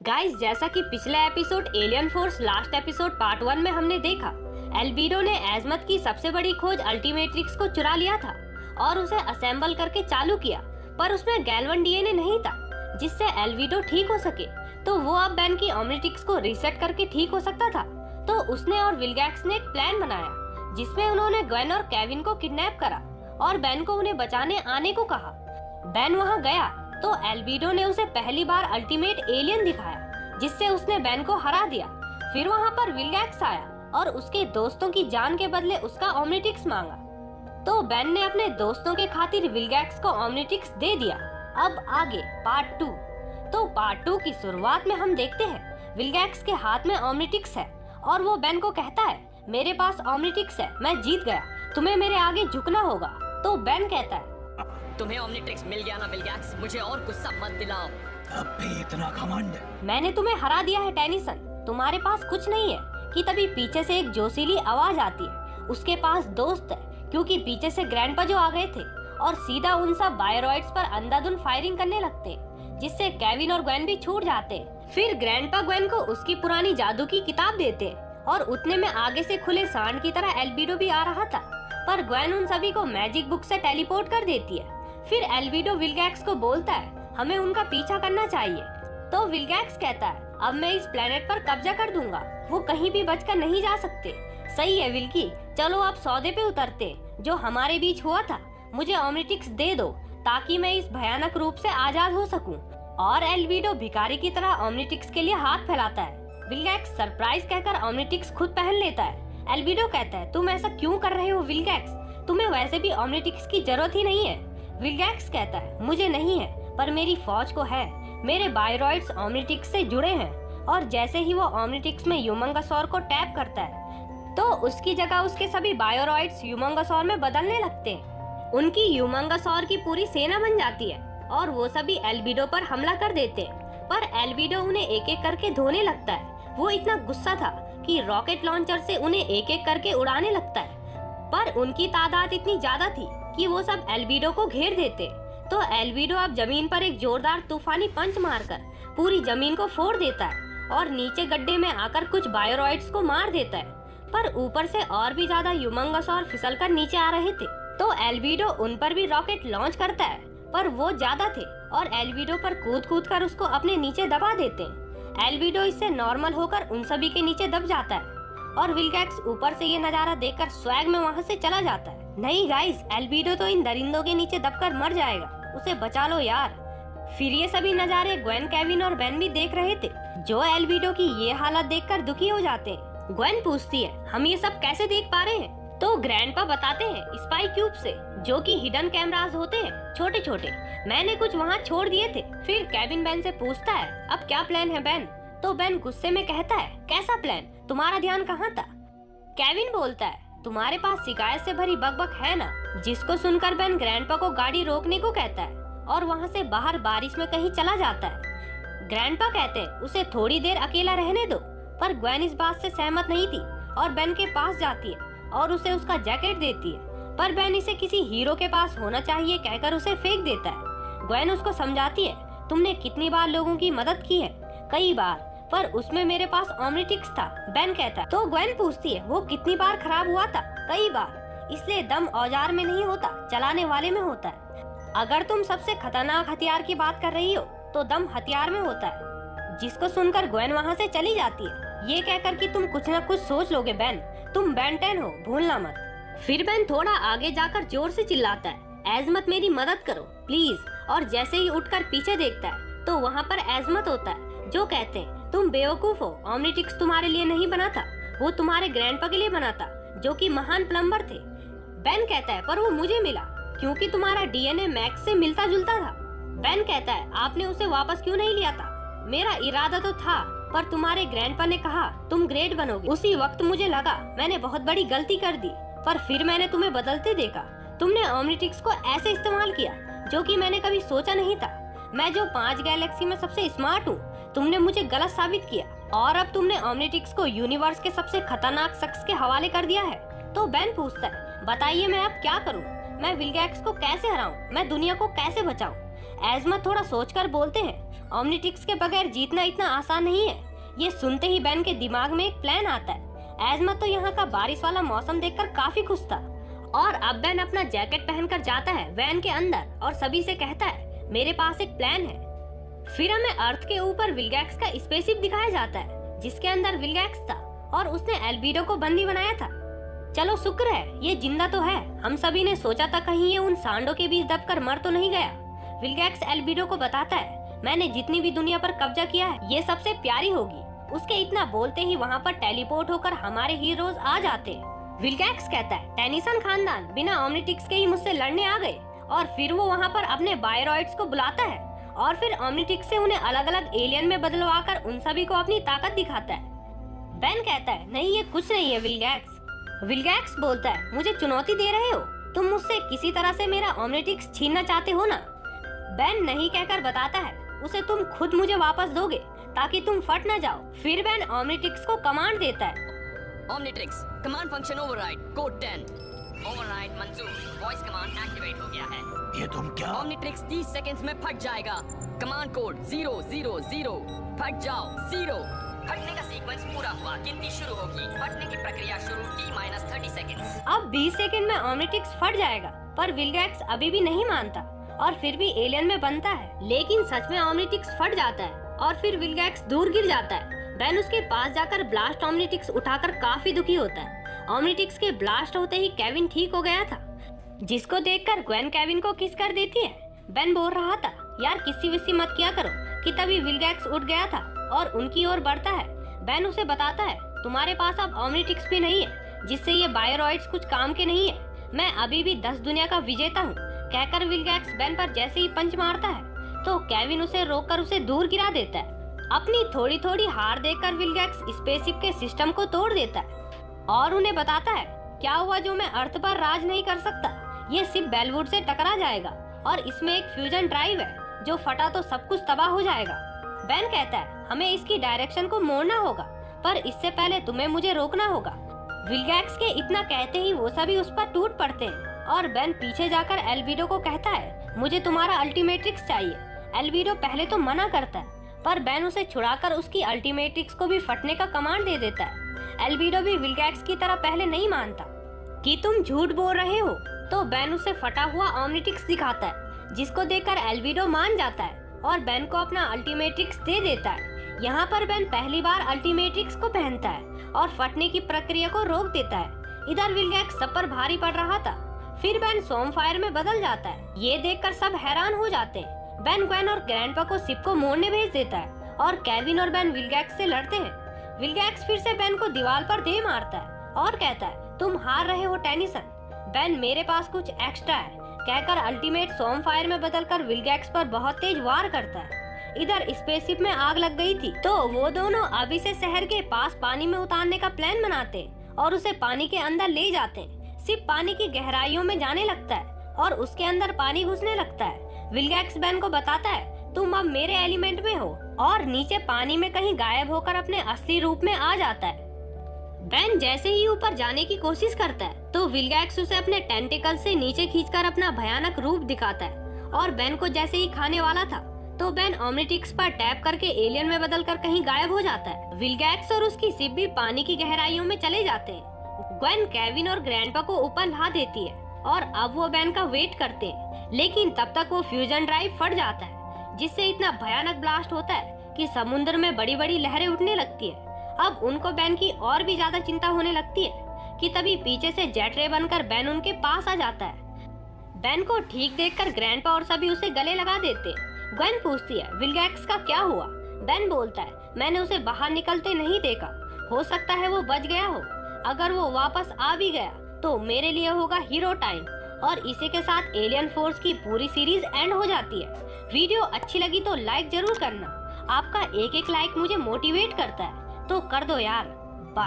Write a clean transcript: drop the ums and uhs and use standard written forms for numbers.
Guys, जैसा कि पिछले episode alien force last episode part 1 में हमने देखा, एल्बिडो ने एजमत की सबसे बड़ी खोज अल्टीमेट्रिक्स को चुरा लिया था और उसे असेंबल करके चालू किया, पर उसमें गैल्वन डीएनए नहीं था जिससे एल्बिडो ठीक हो सके। तो वो अब बेन की ओमनिट्रिक्स को रीसेट करके ठीक हो सकता था। तो उसने और विल्गैक्स ने एक प्लान बनाया जिसमें उन्होंने ग्वेन और केविन को किडनैप करा और बेन को उन्हें बचाने आने को कहा। बेन वहाँ गया तो एल्बिडो ने उसे पहली बार अल्टीमेट एलियन दिखाया जिससे उसने बेन को हरा दिया। फिर वहाँ पर विल्गैक्स आया और उसके दोस्तों की जान के बदले उसका ओमनिट्रिक्स मांगा। तो बेन ने अपने दोस्तों के खातिर विल्गैक्स को ओमनिट्रिक्स दे दिया। अब आगे पार्ट 2। तो पार्ट 2 की शुरुआत में हम देखते हैं विल्गैक्स के हाथ में ओमनिट्रिक्स है और वो बेन को कहता है, मेरे पास ओमनिट्रिक्स है, मैं जीत गया, तुम्हें मेरे आगे झुकना होगा। तो बेन कहता है, तुम्हें ओमनिट्रिक्स मिल गया ना विल्गैक्स, मुझे और गुस्सा मत दिलाओ। अब भी इतना घमंड। मैंने तुम्हें हरा दिया है टेनिसन, तुम्हारे पास कुछ नहीं है। कि तभी पीछे से एक जोशीली आवाज आती है, उसके पास दोस्त है, क्योंकि पीछे से ग्रैंडपा जो आ गए थे और सीधा उन सब बायरॉइड्स पर अंधाधुंध फायरिंग करने लगते, जिससे केविन और ग्वेन भी छूट जाते। फिर ग्रैंडपा ग्वेन को उसकी पुरानी जादू की किताब देते और उतने में आगे से खुले सांड की तरह एल्बिडो भी आ रहा था, पर ग्वेन उन सभी को मैजिक बुक से टेलीपोर्ट कर देती है। फिर एल्बिडो विल्गैक्स को बोलता है, हमें उनका पीछा करना चाहिए। तो विल्गैक्स कहता है, अब मैं इस प्लेनेट पर कब्जा कर दूंगा, वो कहीं भी बचकर नहीं जा सकते। सही है विल्की, चलो आप सौदे पे उतरते, जो हमारे बीच हुआ था। मुझे ओमनिट्रिक्स दे दो ताकि मैं इस भयानक रूप से आजाद हो सकूं। और एल्बिडो भिखारी की तरह ओमनिट्रिक्स के लिए हाथ फैलाता है। विल्गैक्स सरप्राइज कहकर ओमनिट्रिक्स खुद पहन लेता है। एल्बिडो कहता है, तुम ऐसा क्यों कर रहे हो विल्गैक्स, तुम्हें वैसे भी ओमनिट्रिक्स की जरूरत ही नहीं है। विल्गैक्स कहता है, मुझे नहीं है, पर मेरी फौज को है। मेरे बायरॉइड्स ओमनिट्रिक्स से जुड़े हैं और जैसे ही वो ओमनिट्रिक्स में यूमंगसौर को टैप करता है तो उसकी जगह उसके सभी बायरॉइड्स यूमंगसौर में बदलने लगते हैं। उनकी यूमंगसौर की पूरी सेना बन जाती है और वो सभी एल्बिडो पर हमला कर देते हैं, पर एल्बिडो उन्हें एक एक करके धोने लगता है। वो इतना गुस्सा था कि रॉकेट लॉन्चर से उन्हें एक एक करके उड़ाने लगता है, पर उनकी तादाद इतनी ज्यादा थी कि वो सब एल्बिडो को घेर देते। तो एल्बिडो अब जमीन पर एक जोरदार तूफानी पंच मारकर पूरी जमीन को फोड़ देता है और नीचे गड्ढे में आकर कुछ बायरॉइड्स को मार देता है, पर ऊपर से और भी ज्यादा यूमंगसौर फिसलकर नीचे आ रहे थे। तो एल्बिडो उन पर भी रॉकेट लॉन्च करता है, पर वो ज्यादा थे और एल्बिडो पर कूद कूद कर उसको अपने नीचे दबा देते हैं। एल्बिडो इससे नॉर्मल होकर उन सभी के नीचे दब जाता है और विल्गैक्स ऊपर से ये नजारा देखकर स्वैग में वहाँ से चला जाता है। नहीं गाइस, एल्बिडो तो इन दरिंदों के नीचे दबकर मर जाएगा, उसे बचा लो यार। फिर ये सभी नजारे ग्वेन, केविन और बेन भी देख रहे थे, जो एल्बिडो की ये हालत देखकर दुखी हो जाते हैं। ग्वेन पूछती है, हम ये सब कैसे देख पा रहे हैं? तो ग्रैंडपा बताते हैं, स्पाई क्यूब से, जो कि हिडन कैमरास होते हैं छोटे छोटे, मैंने कुछ वहाँ छोड़ दिए थे। फिर केविन बेन से पूछता है, अब क्या प्लान है बेन? तो बेन गुस्से में कहता है, कैसा प्लान, तुम्हारा ध्यान कहाँ था? केविन बोलता है, तुम्हारे पास शिकायत से भरी बकबक है ना? जिसको सुनकर बेन ग्रैंडपा को गाड़ी रोकने को कहता है और वहाँ से बाहर बारिश में कहीं चला जाता है। ग्रैंडपा कहते हैं, उसे थोड़ी देर अकेला रहने दो, पर ग्वेन इस बात से सहमत नहीं थी और बेन के पास जाती है और उसे उसका जैकेट देती है, पर बेन इसे किसी हीरो के पास होना चाहिए कहकर उसे फेंक देता है। ग्वेन उसको समझाती है, तुमने कितनी बार लोगों की मदद की है? कई बार, पर उसमें मेरे पास ओमनिट्रिक्स था। बेन कहता है। तो ग्वेन पूछती है, वो कितनी बार खराब हुआ था? कई बार, इसलिए दम औजार में नहीं होता, चलाने वाले में होता है। अगर तुम सबसे खतरनाक हथियार की बात कर रही हो तो दम हथियार में होता है। जिसको सुनकर ग्वेन वहाँ से चली जाती है, ये कहकर कि तुम कुछ न कुछ सोच लोगे बेन, तुम बेन 10 हो, भूलना मत। फिर बेन थोड़ा आगे जाकर जोर से चिल्लाता है, एजमत मेरी मदद करो प्लीज। और जैसे ही उठकर पीछे देखता है तो वहाँ पर एजमत होता है, जो कहते हैं, तुम बेवकूफ हो, ओमनिट्रिक्स तुम्हारे लिए नहीं बना था, वो तुम्हारे ग्रैंडपा के लिए बना था, जो कि महान प्लम्बर थे। बेन कहता है, पर वो मुझे मिला क्योंकि तुम्हारा डीएनए मैक्स से मिलता जुलता था। बेन कहता है, आपने उसे वापस क्यों नहीं लिया था? मेरा इरादा तो था, पर तुम्हारे ग्रैंडपा ने कहा तुम ग्रेट बनोगे। उसी वक्त मुझे लगा मैंने बहुत बड़ी गलती कर दी, पर फिर मैंने तुम्हें बदलते देखा। तुमने ओमनिट्रिक्स को ऐसे इस्तेमाल किया जो कि मैंने कभी सोचा नहीं था। मैं जो 5 गैलेक्सी में सबसे स्मार्ट हूँ, तुमने मुझे गलत साबित किया और अब तुमने ओमनिट्रिक्स को यूनिवर्स के सबसे खतरनाक शख्स के हवाले कर दिया है। तो बेन पूछता है, बताइए मैं अब क्या करूँ? मैं विल्गैक्स को कैसे हराऊं? मैं दुनिया को कैसे बचाऊं? एज़मथ थोड़ा सोचकर बोलते हैं, ओमनिट्रिक्स के बगैर जीतना इतना आसान नहीं है। ये सुनते ही बेन के दिमाग में एक प्लान आता है। एज़मथ तो यहाँ का बारिश वाला मौसम देखकर काफी खुश था और अब बेन अपना जैकेट पहनकर जाता है वैन के अंदर और सभी से कहता है, मेरे पास एक प्लान है। फिर हमें अर्थ के ऊपर विल्गैक्स का स्पेसशिप दिखाया जाता है जिसके अंदर विल्गैक्स था और उसने एल्बिडो को बंदी बनाया था। चलो शुक्र है ये जिंदा तो है। हम सभी ने सोचा था कहीं ये उन सांडों के बीच दबकर मर तो नहीं गया। विल्गैक्स एल्बिडो को बताता है, मैंने जितनी भी दुनिया पर कब्जा किया है ये सबसे प्यारी होगी। उसके इतना बोलते ही वहाँ पर टेलीपोर्ट होकर हमारे हीरोज आ जाते। विल्गैक्स कहता है, टेनिसन खानदान बिना ओमनिट्रिक्स के ही मुझसे लड़ने आ गए। और फिर वो वहाँ पर अपने बायरॉइड्स को बुलाता है और फिर ओमनिट्रिक्स से उन्हें अलग अलग एलियन में बदलवाकर उन सभी को अपनी ताकत दिखाता है। बेन कहता है, नहीं ये कुछ नहीं है विल्गैक्स। विल्गैक्स बोलता है, मुझे चुनौती दे रहे हो, तुम मुझसे किसी तरह से मेरा ओमनिट्रिक्स छीनना चाहते हो ना। बेन नहीं कहकर बताता है, उसे तुम खुद मुझे वापस दोगे ताकि तुम फट न जाओ। फिर बेन ओमनिट्रिक्स को कमांड देता है, Omnitrix command function override code 10 override मंजूर। वॉइस कमांड एक्टिवेट हो गया है। ये तुम क्या? ओमनिट्रिक्स 30 सेकंड्स में फट जाएगा। कमांड कोड 000 फट जाओ 0। फटने का सीक्वेंस पूरा हुआ, गिनती शुरू होगी। फटने की प्रक्रिया शुरू T-30 सेकंड्स। अब 20 सेकंड में ओमनिट्रिक्स फट जाएगा पर विल्गैक्स अभी भी नहीं मानता और फिर भी एलियन में बनता है। लेकिन सच में ओमनिट्रिक्स फट जाता है और फिर विल्गैक्स दूर गिर जाता है। बेन उसके पास जाकर ब्लास्ट ओमनिट्रिक्स उठाकर काफी दुखी होता है। ओमनिट्रिक्स के ब्लास्ट होते ही केविन ठीक हो गया था जिसको देखकर ग्वेन केविन को किस कर देती है। बेन बोल रहा था, यार किसी विसी मत किया करो कि तभी विल्गैक्स उठ गया था और उनकी ओर बढ़ता है। बेन उसे बताता है, तुम्हारे पास अब ओमनिट्रिक्स भी नहीं है जिससे ये बायरॉइड्स कुछ काम के नहीं है। मैं अभी भी 10 दुनिया का विजेता हूँ। कहकर विल्गैक्स बेन पर जैसे ही पंच मारता है तो केविन उसे रोककर उसे दूर गिरा देता है। अपनी थोड़ी थोड़ी हार देखकर विल्गैक्स स्पेसशिप के सिस्टम को तोड़ देता है और उन्हें बताता है, क्या हुआ जो मैं अर्थ पर राज नहीं कर सकता। ये शिप बेलवुड से टकरा जाएगा और इसमें एक फ्यूजन ड्राइव है, जो फटा तो सब कुछ तबाह हो जाएगा। बेन कहता है, हमें इसकी डायरेक्शन को मोड़ना होगा पर इससे पहले तुम्हें मुझे रोकना होगा। विल्गैक्स के इतना कहते ही वो सभी उस पर टूट पड़ते हैं और बेन पीछे जाकर एल्बिडो को कहता है, मुझे तुम्हारा अल्टीमेट्रिक्स चाहिए। एल्बिडो पहले तो मना करता है पर बेन उसे छुड़ाकर उसकी अल्टीमेट्रिक्स को भी फटने का कमांड दे देता है। एल्बिडो भी विल्गैक्स की तरह पहले नहीं मानता कि तुम झूठ बोल रहे हो, तो बेन उसे फटा हुआ ओमनिट्रिक्स दिखाता है जिसको देखकर एल्बिडो मान जाता है और बेन को अपना अल्टीमेट्रिक्स दे देता है। यहाँ पर बेन पहली बार अल्टीमेट्रिक्स को पहनता है और फटने की प्रक्रिया को रोक देता है। इधर विल्गैक्स सब पर भारी पड़ रहा था। फिर बेन सोमफायर में बदल जाता है। ये देखकर सब हैरान हो जाते हैं। बेन ग्वेन और ग्रैंडपा को शिप को मोड़ने भेज देता है और केविन और बेन विल्गैक्स से लड़ते हैं। विल्गैक्स फिर से बेन को दीवार पर दे मारता है और कहता है, तुम हार रहे हो टेनिसन। बेन, मेरे पास कुछ एक्स्ट्रा है, कहकर अल्टीमेट सोमफायर में बदलकर विल्गैक्स पर बहुत तेज वार करता है। इधर स्पेसशिप में आग लग गई थी तो वो दोनों अभी से शहर के पास पानी में उतारने का प्लान बनाते और उसे पानी के अंदर ले जाते हैं। शिप पानी की गहराइयों में जाने लगता है और उसके अंदर पानी घुसने लगता है। विल्गैक्स बेन को बताता है, तुम अब मेरे एलिमेंट में हो, और नीचे पानी में कहीं गायब होकर अपने असली रूप में आ जाता है। बेन जैसे ही ऊपर जाने की कोशिश करता है तो विल्गैक्स उसे अपने टेंटिकल से नीचे खींचकर अपना भयानक रूप दिखाता है और बेन को जैसे ही खाने वाला था तो बेन ओमनिट्रिक्स पर टैप करके एलियन में बदलकर कहीं गायब हो जाता है। विल्गैक्स और उसकी शिप भी पानी की गहराइयों में चले जाते हैं। ग्वेन केविन और ग्रैंडपा को ऊपर ला देती है और अब वो बेन का वेट करते हैं, लेकिन तब तक वो फ्यूजन ड्राइव फट जाता है जिससे इतना भयानक ब्लास्ट होता है कि समुद्र में बड़ी बड़ी लहरें उठने लगती है। अब उनको बेन की और भी ज्यादा चिंता होने लगती है कि तभी पीछे से जेट रे बनकर बेन उनके पास आ जाता है। बेन को ठीक देखकर ग्रैंडपा और सभी उसे गले लगा देते हैं। ग्वेन पूछती है, विल्गैक्स का क्या हुआ? बेन बोलता है, मैंने उसे बाहर निकलते नहीं देखा, हो सकता है वो बच गया हो। अगर वो वापस आ भी गया तो मेरे लिए होगा हीरो टाइम। और इसी के साथ एलियन फोर्स की पूरी सीरीज एंड हो जाती है। वीडियो अच्छी लगी तो लाइक जरूर करना, आपका एक एक लाइक मुझे मोटिवेट करता है, तो कर दो यार।